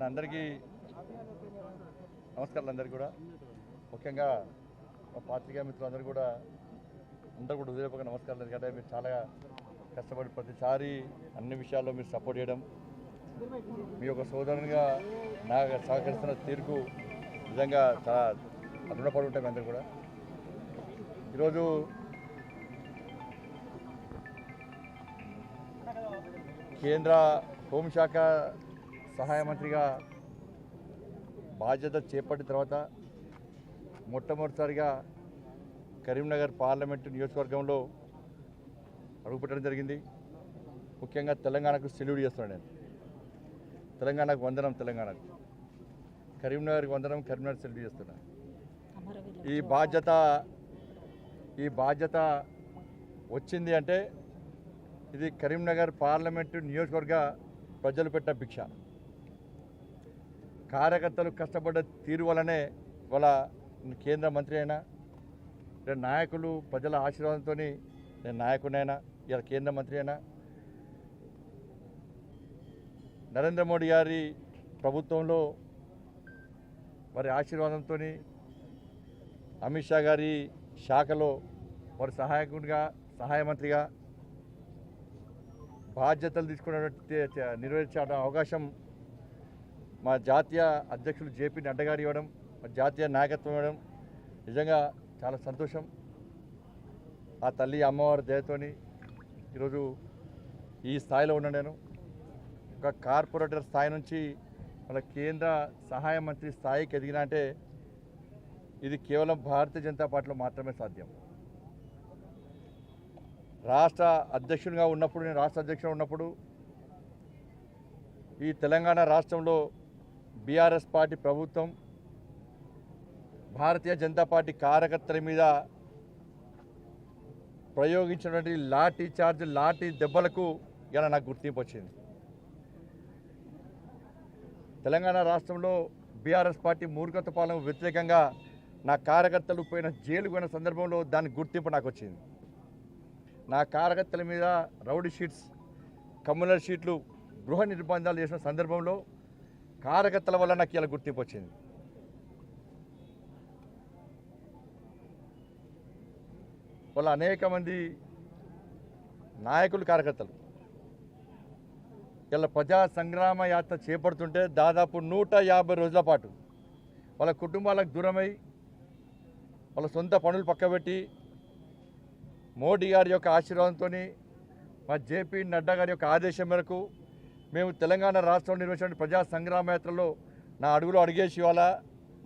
అందరికీ నమస్కారాలు. అందరికీ కూడా ముఖ్యంగా మా పాత్రికేయ మిత్రులందరూ కూడా హృదయపూర్వక నమస్కారాలు. ఎందుకంటే మీరు చాలా కష్టపడి ప్రతిసారి అన్ని విషయాల్లో మీరు సపోర్ట్ చేయడం, మీ యొక్క సోదరునిగా నాకు సహకరిస్తున్న తీరుకు నిజంగా చాలా రుణపడి ఉంటాం అందరూ కూడా. ఈరోజు కేంద్ర హోంశాఖ సహాయ మంత్రిగా బాధ్యత చేపట్టిన తర్వాత మొట్టమొదటిసారిగా కరీంనగర్ పార్లమెంటు నియోజకవర్గంలో అడుగుపెట్టడం జరిగింది. ముఖ్యంగా తెలంగాణకు సెల్యూట్ చేస్తున్నాను నేను. తెలంగాణకు వందనం, తెలంగాణకు, కరీంనగర్కి వందనం, కరీంనగర్ సెల్యూట్ చేస్తున్నాను. ఈ బాధ్యత వచ్చింది అంటే ఇది కరీంనగర్ పార్లమెంటు నియోజకవర్గ ప్రజలు పెట్టిన భిక్ష. కార్యకర్తలు కష్టపడ్డ తీరు వల్లనే వాళ్ళ కేంద్ర మంత్రి అయినా, నాయకులు ప్రజల ఆశీర్వాదంతో నేను నాయకునైనా, ఇలా కేంద్ర మంత్రి అయినా, నరేంద్ర మోడీ గారి ప్రభుత్వంలో వారి ఆశీర్వాదంతో, అమిత్ షా గారి శాఖలో వారి సహాయ మంత్రిగా బాధ్యతలు తీసుకున్నటువంటి నెరవేర్చే అవకాశం మా జాతీయ అధ్యక్షులు జేపీ నడ్డా గారు ఇవ్వడం, మా జాతీయ నాయకత్వం ఇవ్వడం నిజంగా చాలా సంతోషం. ఆ తల్లి అమ్మవారి దయతోని ఈరోజు ఈ స్థాయిలో ఉన్నా. నేను ఒక కార్పొరేటర్ స్థాయి నుంచి మన కేంద్ర సహాయ మంత్రి స్థాయికి ఎదిగినా అంటే ఇది కేవలం భారతీయ జనతా పార్టీలో మాత్రమే సాధ్యం. రాష్ట్ర అధ్యక్షునిగా ఉన్నప్పుడు, నేను రాష్ట్ర అధ్యక్షుడు ఉన్నప్పుడు ఈ తెలంగాణ రాష్ట్రంలో బీఆర్ఎస్ పార్టీ ప్రభుత్వం భారతీయ జనతా పార్టీ కార్యకర్తల మీద ప్రయోగించినటువంటి లాఠీ దెబ్బలకు ఇలా నాకు గుర్తింపు వచ్చింది. తెలంగాణ రాష్ట్రంలో బీఆర్ఎస్ పార్టీ మూర్ఖత పాలనకు వ్యతిరేకంగా నా కార్యకర్తలు జైలుకు పోయిన సందర్భంలో దాని గుర్తింపు నాకు వచ్చింది. నా కార్యకర్తల మీద రౌడీ షీట్స్, కమ్యూనల్ షీట్లు, గృహ నిర్బంధాలు చేసిన సందర్భంలో కార్యకర్తల వల్ల నాకు ఇలా గుర్తింపు వచ్చింది. వాళ్ళ అనేక మంది నాయకులు, కార్యకర్తలు ఇలా ప్రజా సంగ్రామ యాత్ర చేపడుతుంటే దాదాపు 150 రోజుల పాటు వాళ్ళ కుటుంబాలకు దూరమై, వాళ్ళ సొంత పనులు పక్కబెట్టి, మోడీ గారి యొక్క ఆశీర్వాదంతో, మా జేపీ నడ్డా గారి యొక్క ఆదేశం మేరకు మేము తెలంగాణ రాష్ట్రంలో నిర్వహించిన ప్రజా సంగ్రామ యాత్రలో నా అడుగులో అడిగేసి ఇవాళ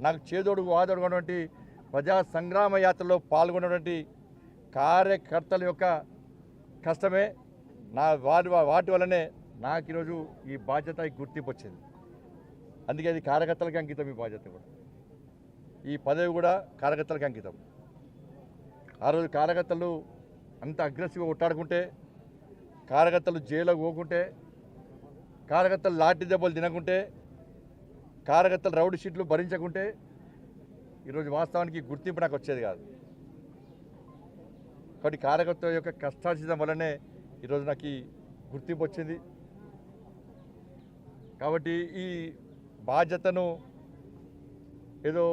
నాకు చేదోడుగు వాదోడుగున్నటువంటి ప్రజా సంగ్రామ యాత్రలో పాల్గొన్నటువంటి కార్యకర్తల యొక్క కష్టమే వాటి వల్లనే నాకు ఈరోజు ఈ బాధ్యత, ఈ గుర్తింపు వచ్చింది. అందుకే అది కార్యకర్తలకి అంకితం. ఈ బాధ్యత కూడా, ఈ పదవి కూడా కార్యకర్తలకి అంకితం. ఆ రోజు కార్యకర్తలు అంత అగ్రెసివ్గా కొట్టాడుకుంటే, కార్యకర్తలు జైలుకు పోకుంటే, కార్యకర్తలు లాఠీ దెబ్బలు తినకుంటే, కార్యకర్తలు రౌడీ షీట్లు భరించకుంటే ఈరోజు వాస్తవానికి గుర్తింపు నాకు వచ్చేది కాదు. కాబట్టి కార్యకర్తల యొక్క కష్టార్జితం వల్లనే ఈరోజు నాకు ఈ గుర్తింపు వచ్చింది. కాబట్టి ఈ బాధ్యతను ఏదో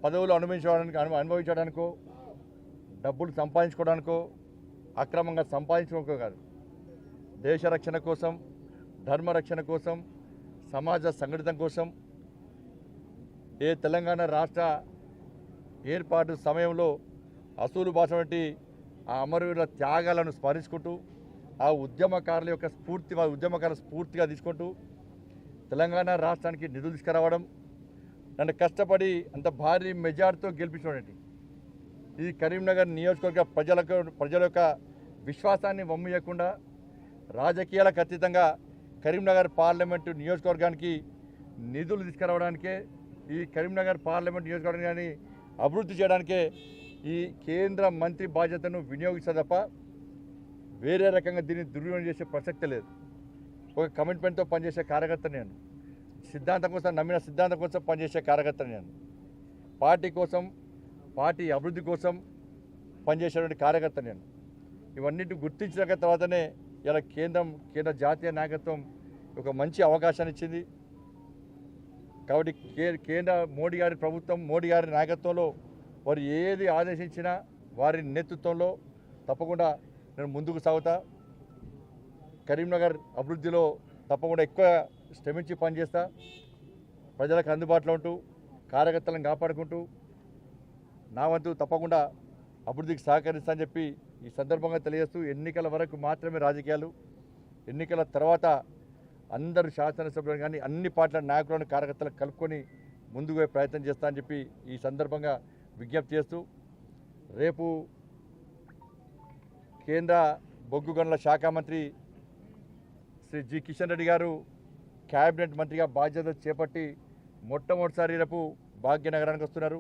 పదవులు అనుభవించడానికో, డబ్బులు సంపాదించుకోవడానికో, అక్రమంగా సంపాదించుకోవడానికో కాదు. దేశ రక్షణ కోసం, ధర్మ రక్షణ కోసం, సమాజ సంఘటితం కోసం, ఏ తెలంగాణ రాష్ట్ర ఏర్పాటు సమయంలో అసూలు బాస వంటి ఆ అమరవీరుల త్యాగాలను స్మరించుకుంటూ, ఆ ఉద్యమకారుల యొక్క స్ఫూర్తిగా తీసుకుంటూ తెలంగాణ రాష్ట్రానికి నిధులు తీసుకురావడం, నన్ను కష్టపడి అంత భారీ మెజార్టీతో గెలిపించడండి. ఇది కరీంనగర్ నియోజకవర్గ ప్రజల యొక్క విశ్వాసాన్ని వమ్మియకుండా రాజకీయాలకు అతీతంగా కరీంనగర్ పార్లమెంటు నియోజకవర్గానికి నిధులు తీసుకురావడానికే, ఈ కరీంనగర్ పార్లమెంట్ నియోజకవర్గాన్ని అభివృద్ధి చేయడానికే ఈ కేంద్ర మంత్రి బాధ్యతను వినియోగిస్తా తప్ప వేరే రకంగా దీన్ని దుర్వినియోగం చేసే ప్రసక్తి లేదు. ఒక కమిట్మెంట్తో పనిచేసే కార్యకర్త నేను, సిద్ధాంతం కోసం నమ్మిన సిద్ధాంతం కోసం పనిచేసే కార్యకర్త నేను, పార్టీ కోసం పార్టీ అభివృద్ధి కోసం పనిచేసేటువంటి కార్యకర్త నేను. ఇవన్నిటి గుర్తించిన తర్వాతనే ఇలా కేంద్ర జాతీయ నాయకత్వం ఒక మంచి అవకాశాన్ని ఇచ్చింది. కాబట్టి కేంద్ర మోడీ గారి ప్రభుత్వం, మోడీ గారి నాయకత్వంలో వారు ఏది ఆదేశించినా వారి నేతృత్వంలో తప్పకుండా నేను ముందుకు సాగుతా. కరీంనగర్ అభివృద్ధిలో తప్పకుండా ఎక్కువ శ్రమించి పనిచేస్తా. ప్రజలకు అందుబాటులో ఉంటూ కార్యకర్తలను కాపాడుకుంటూ నా వంతు తప్పకుండా అభివృద్ధికి సహకరిస్తా అని చెప్పి ఈ సందర్భంగా తెలియజేస్తూ, ఎన్నికల వరకు మాత్రమే రాజకీయాలు, ఎన్నికల తర్వాత అందరు శాసనసభ్యులు కానీ అన్ని పార్టీల నాయకులను కార్యకర్తలను కలుపుకొని ముందుకు పోయే ప్రయత్నం చేస్తా అని చెప్పి ఈ సందర్భంగా విజ్ఞప్తి చేస్తూ, రేపు కేంద్ర బొగ్గు గనుల శాఖ మంత్రి శ్రీ జి కిషన్ రెడ్డి గారు క్యాబినెట్ మంత్రిగా బాధ్యత చేపట్టి మొట్టమొదటిసారి రేపు భాగ్యనగరానికి వస్తున్నారు.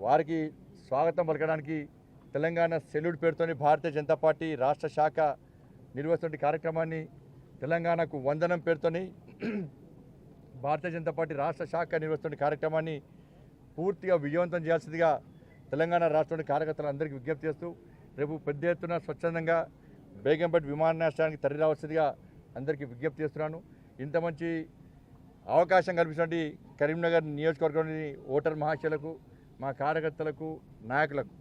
వారికి స్వాగతం పలకడానికి తెలంగాణ సెల్యూట్ పేరుతోని భారతీయ జనతా పార్టీ రాష్ట్ర శాఖ నిర్వహిస్తున్న కార్యక్రమాన్ని, తెలంగాణకు వందనం పేరుతోని భారతీయ జనతా పార్టీ రాష్ట్ర శాఖ నిర్వహిస్తున్న కార్యక్రమాన్ని పూర్తిగా విజయవంతం చేయాల్సిందిగా తెలంగాణ రాష్ట్రంలోని కార్యకర్తలందరికీ విజ్ఞప్తి చేస్తూ, రేపు పెద్ద ఎత్తున స్వచ్ఛందంగా బేగంపేట విమానాశ్రయానికి తరలి రావాల్సిందిగా అందరికీ విజ్ఞప్తి చేస్తున్నాను. ఇంత మంచి అవకాశం కల్పించినటువంటి కరీంనగర్ నియోజకవర్గంలోని ఓటర్ మహాశయులకు, మా కార్యకర్తలకు, నాయకులకు